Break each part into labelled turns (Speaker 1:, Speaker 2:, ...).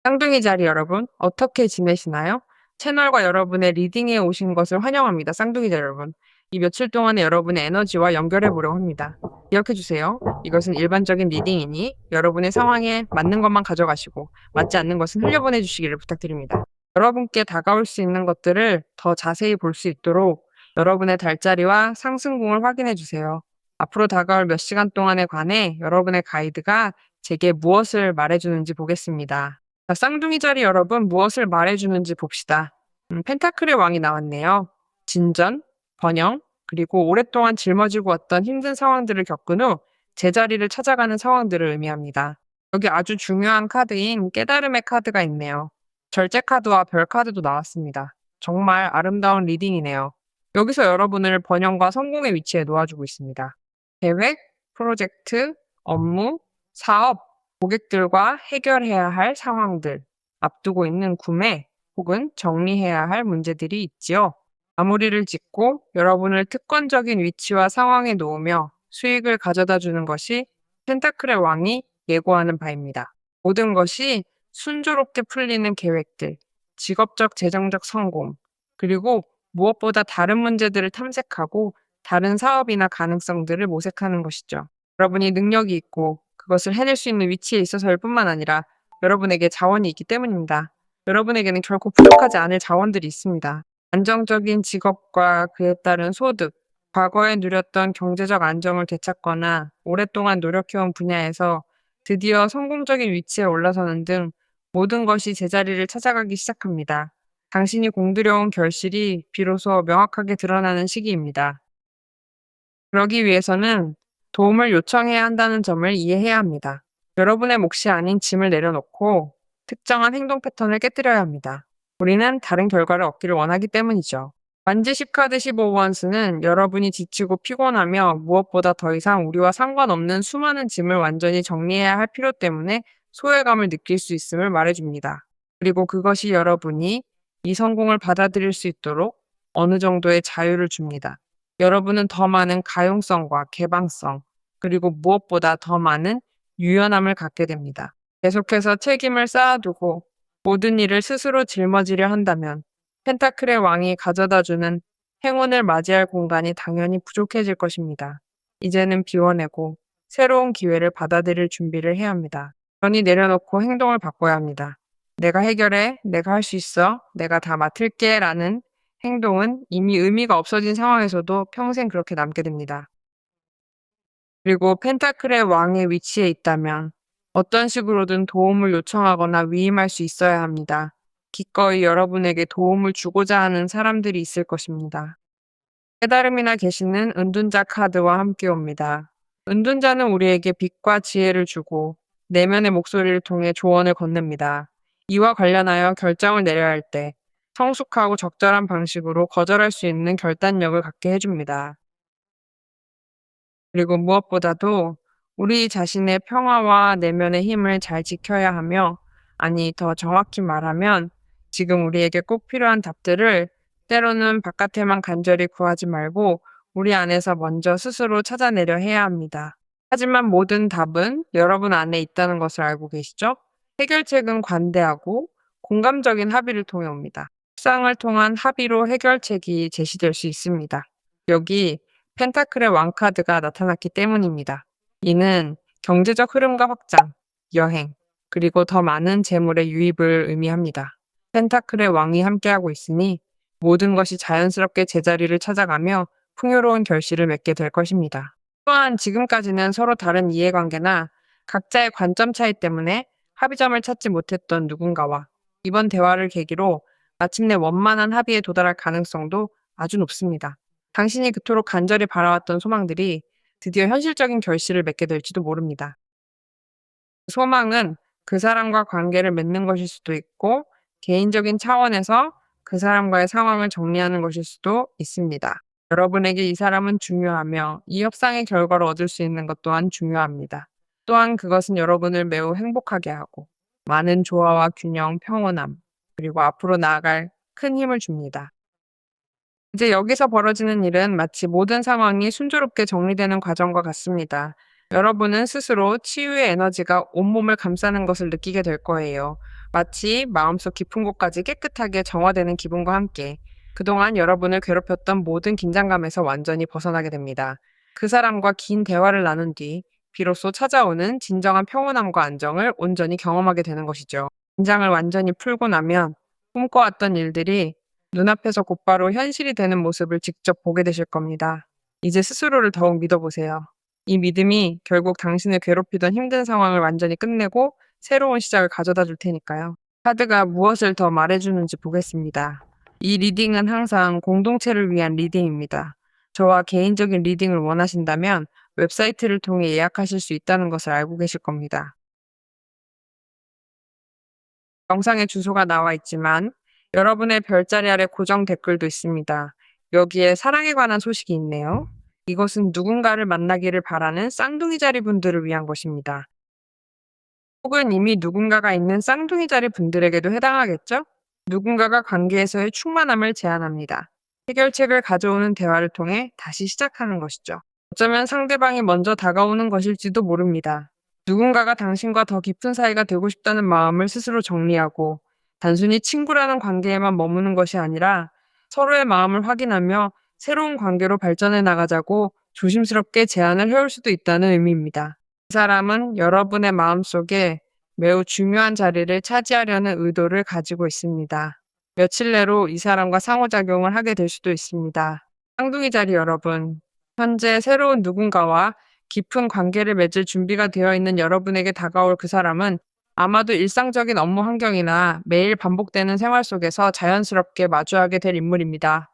Speaker 1: 쌍둥이 자리 여러분, 어떻게 지내시나요? 채널과 여러분의 리딩에 오신 것을 환영합니다. 쌍둥이 자리 여러분. 이 며칠 동안의 여러분의 에너지와 연결해 보려고 합니다. 기억해 주세요. 이것은 일반적인 리딩이니 여러분의 상황에 맞는 것만 가져가시고 맞지 않는 것은 흘려보내 주시기를 부탁드립니다. 여러분께 다가올 수 있는 것들을 더 자세히 볼 수 있도록 여러분의 달자리와 상승궁을 확인해 주세요. 앞으로 다가올 몇 시간 동안에 관해 여러분의 가이드가 제게 무엇을 말해주는지 보겠습니다. 자, 쌍둥이 자리 여러분, 무엇을 말해주는지 봅시다. 펜타클의 왕이 나왔네요. 진전, 번영, 그리고 오랫동안 짊어지고 왔던 힘든 상황들을 겪은 후 제자리를 찾아가는 상황들을 의미합니다. 여기 아주 중요한 카드인 깨달음의 카드가 있네요. 절제 카드와 별 카드도 나왔습니다. 정말 아름다운 리딩이네요. 여기서 여러분을 번영과 성공의 위치에 놓아주고 있습니다. 계획, 프로젝트, 업무, 사업, 고객들과 해결해야 할 상황들, 앞두고 있는 구매 혹은 정리해야 할 문제들이 있지요. 마무리를 짓고 여러분을 특권적인 위치와 상황에 놓으며 수익을 가져다 주는 것이 펜타클의 왕이 예고하는 바입니다. 모든 것이 순조롭게 풀리는 계획들, 직업적 재정적 성공, 그리고 무엇보다 다른 문제들을 탐색하고 다른 사업이나 가능성들을 모색하는 것이죠. 여러분이 능력이 있고 그것을 해낼 수 있는 위치에 있어서일 뿐만 아니라 여러분에게 자원이 있기 때문입니다. 여러분에게는 결코 부족하지 않을 자원들이 있습니다. 안정적인 직업과 그에 따른 소득, 과거에 누렸던 경제적 안정을 되찾거나 오랫동안 노력해온 분야에서 드디어 성공적인 위치에 올라서는 등 모든 것이 제자리를 찾아가기 시작합니다. 당신이 공들여온 결실이 비로소 명확하게 드러나는 시기입니다. 그러기 위해서는 도움을 요청해야 한다는 점을 이해해야 합니다. 여러분의 몫이 아닌 짐을 내려놓고 특정한 행동 패턴을 깨뜨려야 합니다. 우리는 다른 결과를 얻기를 원하기 때문이죠. 반지 10카드 15원스는 여러분이 지치고 피곤하며 무엇보다 더 이상 우리와 상관없는 수많은 짐을 완전히 정리해야 할 필요 때문에 소외감을 느낄 수 있음을 말해줍니다. 그리고 그것이 여러분이 이 성공을 받아들일 수 있도록 어느 정도의 자유를 줍니다. 여러분은 더 많은 가용성과 개방성, 그리고 무엇보다 더 많은 유연함을 갖게 됩니다. 계속해서 책임을 쌓아두고 모든 일을 스스로 짊어지려 한다면 펜타클의 왕이 가져다주는 행운을 맞이할 공간이 당연히 부족해질 것입니다. 이제는 비워내고 새로운 기회를 받아들일 준비를 해야 합니다. 편히 내려놓고 행동을 바꿔야 합니다. 내가 해결해, 내가 할 수 있어, 내가 다 맡을게 라는 행동은 이미 의미가 없어진 상황에서도 평생 그렇게 남게 됩니다. 그리고 펜타클의 왕의 위치에 있다면 어떤 식으로든 도움을 요청하거나 위임할 수 있어야 합니다. 기꺼이 여러분에게 도움을 주고자 하는 사람들이 있을 것입니다. 깨달음이나 계시는 은둔자 카드와 함께 옵니다. 은둔자는 우리에게 빛과 지혜를 주고 내면의 목소리를 통해 조언을 건넵니다. 이와 관련하여 결정을 내려야 할 때 성숙하고 적절한 방식으로 거절할 수 있는 결단력을 갖게 해줍니다. 그리고 무엇보다도 우리 자신의 평화와 내면의 힘을 잘 지켜야 하며, 아니, 더 정확히 말하면 지금 우리에게 꼭 필요한 답들을 때로는 바깥에만 간절히 구하지 말고 우리 안에서 먼저 스스로 찾아내려 해야 합니다. 하지만 모든 답은 여러분 안에 있다는 것을 알고 계시죠? 해결책은 관대하고 공감적인 합의를 통해 옵니다. 협상을 통한 합의로 해결책이 제시될 수 있습니다. 여기 펜타클의 왕카드가 나타났기 때문입니다. 이는 경제적 흐름과 확장, 여행, 그리고 더 많은 재물의 유입을 의미합니다. 펜타클의 왕이 함께하고 있으니 모든 것이 자연스럽게 제자리를 찾아가며 풍요로운 결실을 맺게 될 것입니다. 또한 지금까지는 서로 다른 이해관계나 각자의 관점 차이 때문에 합의점을 찾지 못했던 누군가와 이번 대화를 계기로 마침내 원만한 합의에 도달할 가능성도 아주 높습니다. 당신이 그토록 간절히 바라왔던 소망들이 드디어 현실적인 결실을 맺게 될지도 모릅니다. 소망은 그 사람과 관계를 맺는 것일 수도 있고 개인적인 차원에서 그 사람과의 상황을 정리하는 것일 수도 있습니다. 여러분에게 이 사람은 중요하며 이 협상의 결과를 얻을 수 있는 것 또한 중요합니다. 또한 그것은 여러분을 매우 행복하게 하고 많은 조화와 균형, 평온함, 그리고 앞으로 나아갈 큰 힘을 줍니다. 이제 여기서 벌어지는 일은 마치 모든 상황이 순조롭게 정리되는 과정과 같습니다. 여러분은 스스로 치유의 에너지가 온몸을 감싸는 것을 느끼게 될 거예요. 마치 마음속 깊은 곳까지 깨끗하게 정화되는 기분과 함께 그동안 여러분을 괴롭혔던 모든 긴장감에서 완전히 벗어나게 됩니다. 그 사람과 긴 대화를 나눈 뒤 비로소 찾아오는 진정한 평온함과 안정을 온전히 경험하게 되는 것이죠. 긴장을 완전히 풀고 나면 꿈꿔왔던 일들이 눈앞에서 곧바로 현실이 되는 모습을 직접 보게 되실 겁니다. 이제 스스로를 더욱 믿어보세요. 이 믿음이 결국 당신을 괴롭히던 힘든 상황을 완전히 끝내고 새로운 시작을 가져다 줄 테니까요. 카드가 무엇을 더 말해주는지 보겠습니다. 이 리딩은 항상 공동체를 위한 리딩입니다. 저와 개인적인 리딩을 원하신다면 웹사이트를 통해 예약하실 수 있다는 것을 알고 계실 겁니다. 영상에 주소가 나와 있지만 여러분의 별자리 아래 고정 댓글도 있습니다. 여기에 사랑에 관한 소식이 있네요. 이것은 누군가를 만나기를 바라는 쌍둥이 자리 분들을 위한 것입니다. 혹은 이미 누군가가 있는 쌍둥이 자리 분들에게도 해당하겠죠? 누군가가 관계에서의 충만함을 제안합니다. 해결책을 가져오는 대화를 통해 다시 시작하는 것이죠. 어쩌면 상대방이 먼저 다가오는 것일지도 모릅니다. 누군가가 당신과 더 깊은 사이가 되고 싶다는 마음을 스스로 정리하고 단순히 친구라는 관계에만 머무는 것이 아니라 서로의 마음을 확인하며 새로운 관계로 발전해 나가자고 조심스럽게 제안을 해올 수도 있다는 의미입니다. 이 사람은 여러분의 마음속에 매우 중요한 자리를 차지하려는 의도를 가지고 있습니다. 며칠 내로 이 사람과 상호작용을 하게 될 수도 있습니다. 쌍둥이 자리 여러분, 현재 새로운 누군가와 깊은 관계를 맺을 준비가 되어 있는 여러분에게 다가올 그 사람은 아마도 일상적인 업무 환경이나 매일 반복되는 생활 속에서 자연스럽게 마주하게 될 인물입니다.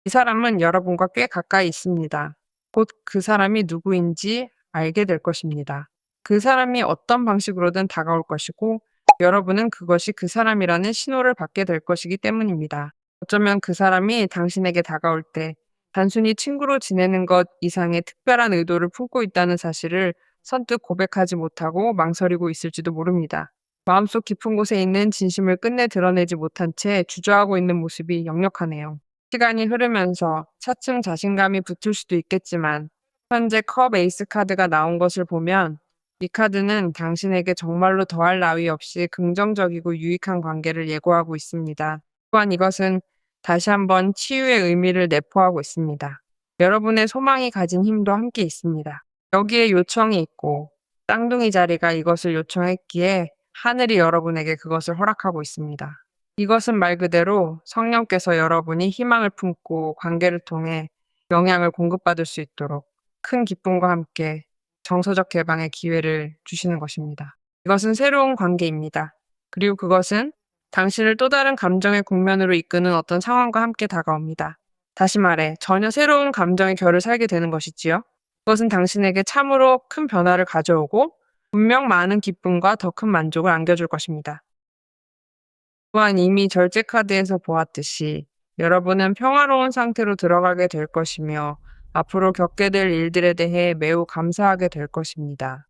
Speaker 1: 이 사람은 여러분과 꽤 가까이 있습니다. 곧 그 사람이 누구인지 알게 될 것입니다. 그 사람이 어떤 방식으로든 다가올 것이고, 여러분은 그것이 그 사람이라는 신호를 받게 될 것이기 때문입니다. 어쩌면 그 사람이 당신에게 다가올 때, 단순히 친구로 지내는 것 이상의 특별한 의도를 품고 있다는 사실을 선뜻 고백하지 못하고 망설이고 있을지도 모릅니다. 마음속 깊은 곳에 있는 진심을 끝내 드러내지 못한 채 주저하고 있는 모습이 역력하네요. 시간이 흐르면서 차츰 자신감이 붙을 수도 있겠지만 현재 컵 에이스 카드가 나온 것을 보면 이 카드는 당신에게 정말로 더할 나위 없이 긍정적이고 유익한 관계를 예고하고 있습니다. 또한 이것은 다시 한번 치유의 의미를 내포하고 있습니다. 여러분의 소망이 가진 힘도 함께 있습니다. 여기에 요청이 있고 쌍둥이 자리가 이것을 요청했기에 하늘이 여러분에게 그것을 허락하고 있습니다. 이것은 말 그대로 성령께서 여러분이 희망을 품고 관계를 통해 영향을 공급받을 수 있도록 큰 기쁨과 함께 정서적 개방의 기회를 주시는 것입니다. 이것은 새로운 관계입니다. 그리고 그것은 당신을 또 다른 감정의 국면으로 이끄는 어떤 상황과 함께 다가옵니다. 다시 말해, 전혀 새로운 감정의 결을 살게 되는 것이지요. 그것은 당신에게 참으로 큰 변화를 가져오고 분명 많은 기쁨과 더 큰 만족을 안겨줄 것입니다. 또한 이미 절제 카드에서 보았듯이 여러분은 평화로운 상태로 들어가게 될 것이며 앞으로 겪게 될 일들에 대해 매우 감사하게 될 것입니다.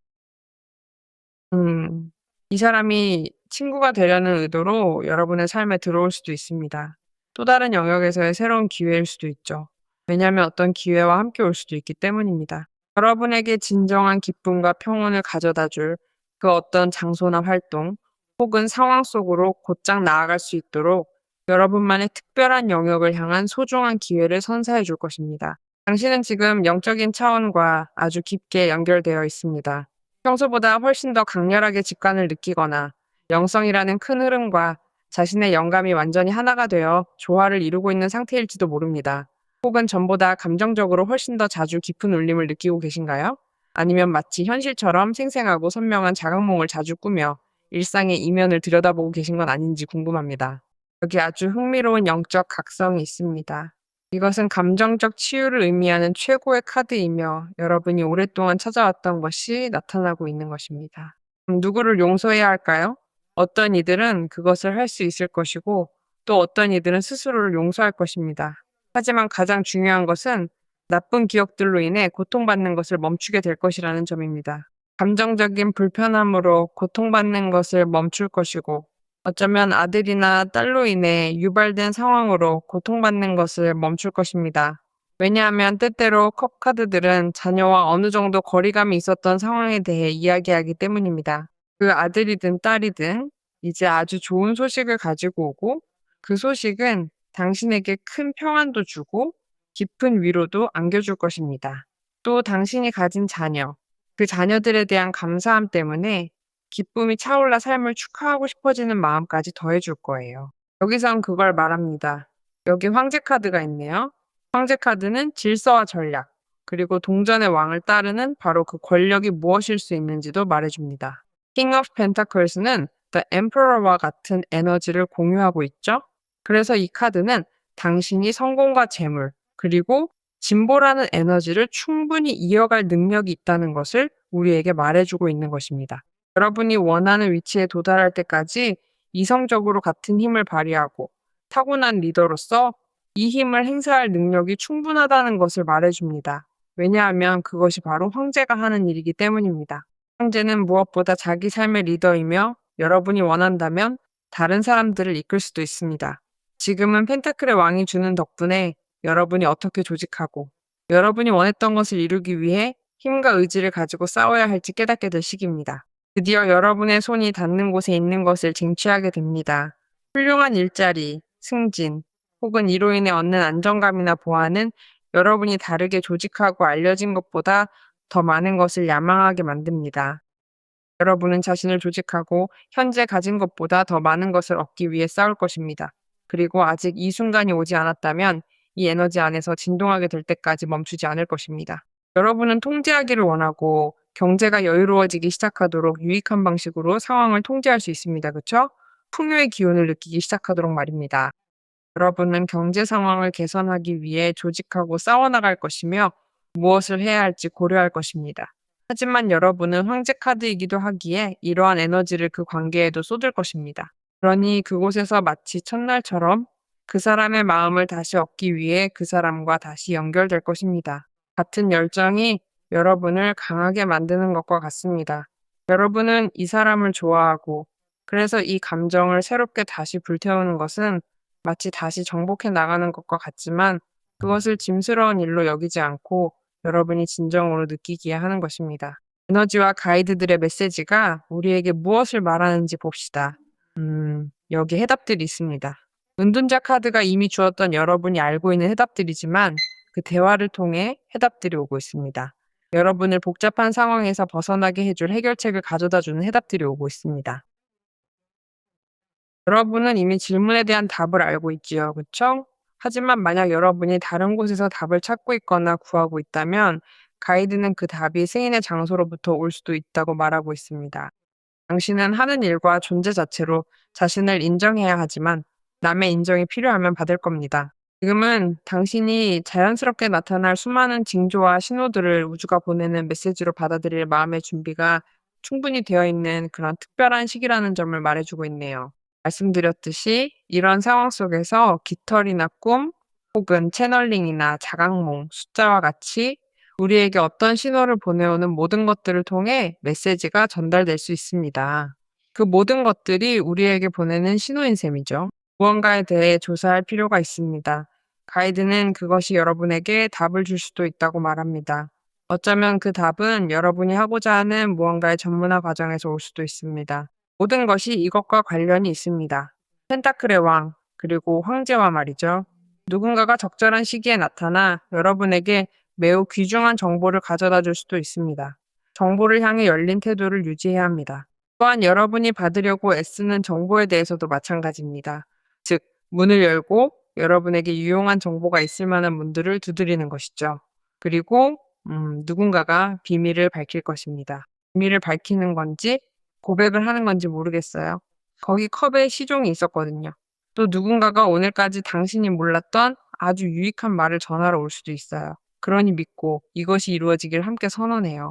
Speaker 1: 이 사람이 친구가 되려는 의도로 여러분의 삶에 들어올 수도 있습니다. 또 다른 영역에서의 새로운 기회일 수도 있죠. 왜냐하면 어떤 기회와 함께 올 수도 있기 때문입니다. 여러분에게 진정한 기쁨과 평온을 가져다 줄 그 어떤 장소나 활동, 혹은 상황 속으로 곧장 나아갈 수 있도록 여러분만의 특별한 영역을 향한 소중한 기회를 선사해 줄 것입니다. 당신은 지금 영적인 차원과 아주 깊게 연결되어 있습니다. 평소보다 훨씬 더 강렬하게 직관을 느끼거나 영성이라는 큰 흐름과 자신의 영감이 완전히 하나가 되어 조화를 이루고 있는 상태일지도 모릅니다. 혹은 전보다 감정적으로 훨씬 더 자주 깊은 울림을 느끼고 계신가요? 아니면 마치 현실처럼 생생하고 선명한 자각몽을 자주 꾸며 일상의 이면을 들여다보고 계신 건 아닌지 궁금합니다. 여기 아주 흥미로운 영적 각성이 있습니다. 이것은 감정적 치유를 의미하는 최고의 카드이며 여러분이 오랫동안 찾아왔던 것이 나타나고 있는 것입니다. 누구를 용서해야 할까요? 어떤 이들은 그것을 할 수 있을 것이고 또 어떤 이들은 스스로를 용서할 것입니다. 하지만 가장 중요한 것은 나쁜 기억들로 인해 고통받는 것을 멈추게 될 것이라는 점입니다. 감정적인 불편함으로 고통받는 것을 멈출 것이고 어쩌면 아들이나 딸로 인해 유발된 상황으로 고통받는 것을 멈출 것입니다. 왜냐하면 때때로 컵 카드들은 자녀와 어느 정도 거리감이 있었던 상황에 대해 이야기하기 때문입니다. 그 아들이든 딸이든 이제 아주 좋은 소식을 가지고 오고 그 소식은 당신에게 큰 평안도 주고 깊은 위로도 안겨줄 것입니다. 또 당신이 가진 자녀, 그 자녀들에 대한 감사함 때문에 기쁨이 차올라 삶을 축하하고 싶어지는 마음까지 더해줄 거예요. 여기선 그걸 말합니다. 여기 황제 카드가 있네요. 황제 카드는 질서와 전략, 그리고 동전의 왕을 따르는 바로 그 권력이 무엇일 수 있는지도 말해줍니다. King of Pentacles는 The Emperor와 같은 에너지를 공유하고 있죠. 그래서 이 카드는 당신이 성공과 재물, 그리고 진보라는 에너지를 충분히 이어갈 능력이 있다는 것을 우리에게 말해주고 있는 것입니다. 여러분이 원하는 위치에 도달할 때까지 이성적으로 같은 힘을 발휘하고 타고난 리더로서 이 힘을 행사할 능력이 충분하다는 것을 말해줍니다. 왜냐하면 그것이 바로 황제가 하는 일이기 때문입니다. 황제는 무엇보다 자기 삶의 리더이며 여러분이 원한다면 다른 사람들을 이끌 수도 있습니다. 지금은 펜타클의 왕이 주는 덕분에 여러분이 어떻게 조직하고 여러분이 원했던 것을 이루기 위해 힘과 의지를 가지고 싸워야 할지 깨닫게 될 시기입니다. 드디어 여러분의 손이 닿는 곳에 있는 것을 쟁취하게 됩니다. 훌륭한 일자리, 승진, 혹은 이로 인해 얻는 안정감이나 보안은 여러분이 다르게 조직하고 알려진 것보다 더 많은 것을 야망하게 만듭니다. 여러분은 자신을 조직하고 현재 가진 것보다 더 많은 것을 얻기 위해 싸울 것입니다. 그리고 아직 이 순간이 오지 않았다면 이 에너지 안에서 진동하게 될 때까지 멈추지 않을 것입니다. 여러분은 통제하기를 원하고 경제가 여유로워지기 시작하도록 유익한 방식으로 상황을 통제할 수 있습니다. 그렇죠? 풍요의 기운을 느끼기 시작하도록 말입니다. 여러분은 경제 상황을 개선하기 위해 조직하고 싸워나갈 것이며 무엇을 해야 할지 고려할 것입니다. 하지만 여러분은 황제 카드이기도 하기에 이러한 에너지를 그 관계에도 쏟을 것입니다. 그러니 그곳에서 마치 첫날처럼 그 사람의 마음을 다시 얻기 위해 그 사람과 다시 연결될 것입니다. 같은 열정이 여러분을 강하게 만드는 것과 같습니다. 여러분은 이 사람을 좋아하고 그래서 이 감정을 새롭게 다시 불태우는 것은 마치 다시 정복해 나가는 것과 같지만 그것을 짐스러운 일로 여기지 않고 여러분이 진정으로 느끼기에 하는 것입니다. 에너지와 가이드들의 메시지가 우리에게 무엇을 말하는지 봅시다. 여기 해답들이 있습니다. 은둔자 카드가 이미 주었던 여러분이 알고 있는 해답들이지만 그 대화를 통해 해답들이 오고 있습니다. 여러분을 복잡한 상황에서 벗어나게 해줄 해결책을 가져다 주는 해답들이 오고 있습니다. 여러분은 이미 질문에 대한 답을 알고 있지요. 그쵸? 하지만 만약 여러분이 다른 곳에서 답을 찾고 있거나 구하고 있다면 가이드는 그 답이 세인의 장소로부터 올 수도 있다고 말하고 있습니다. 당신은 하는 일과 존재 자체로 자신을 인정해야 하지만 남의 인정이 필요하면 받을 겁니다. 지금은 당신이 자연스럽게 나타날 수많은 징조와 신호들을 우주가 보내는 메시지로 받아들일 마음의 준비가 충분히 되어 있는 그런 특별한 시기라는 점을 말해주고 있네요. 말씀드렸듯이 이런 상황 속에서 깃털이나 꿈 혹은 채널링이나 자각몽, 숫자와 같이 우리에게 어떤 신호를 보내오는 모든 것들을 통해 메시지가 전달될 수 있습니다. 그 모든 것들이 우리에게 보내는 신호인 셈이죠. 무언가에 대해 조사할 필요가 있습니다. 가이드는 그것이 여러분에게 답을 줄 수도 있다고 말합니다. 어쩌면 그 답은 여러분이 하고자 하는 무언가의 전문화 과정에서 올 수도 있습니다. 모든 것이 이것과 관련이 있습니다. 펜타클의 왕, 그리고 황제와 말이죠. 누군가가 적절한 시기에 나타나 여러분에게 매우 귀중한 정보를 가져다 줄 수도 있습니다. 정보를 향해 열린 태도를 유지해야 합니다. 또한 여러분이 받으려고 애쓰는 정보에 대해서도 마찬가지입니다. 즉, 문을 열고 여러분에게 유용한 정보가 있을 만한 문들을 두드리는 것이죠. 그리고 누군가가 비밀을 밝힐 것입니다. 비밀을 밝히는 건지 고백을 하는 건지 모르겠어요. 거기 컵에 시종이 있었거든요. 또 누군가가 오늘까지 당신이 몰랐던 아주 유익한 말을 전하러 올 수도 있어요. 그러니 믿고 이것이 이루어지길 함께 선언해요.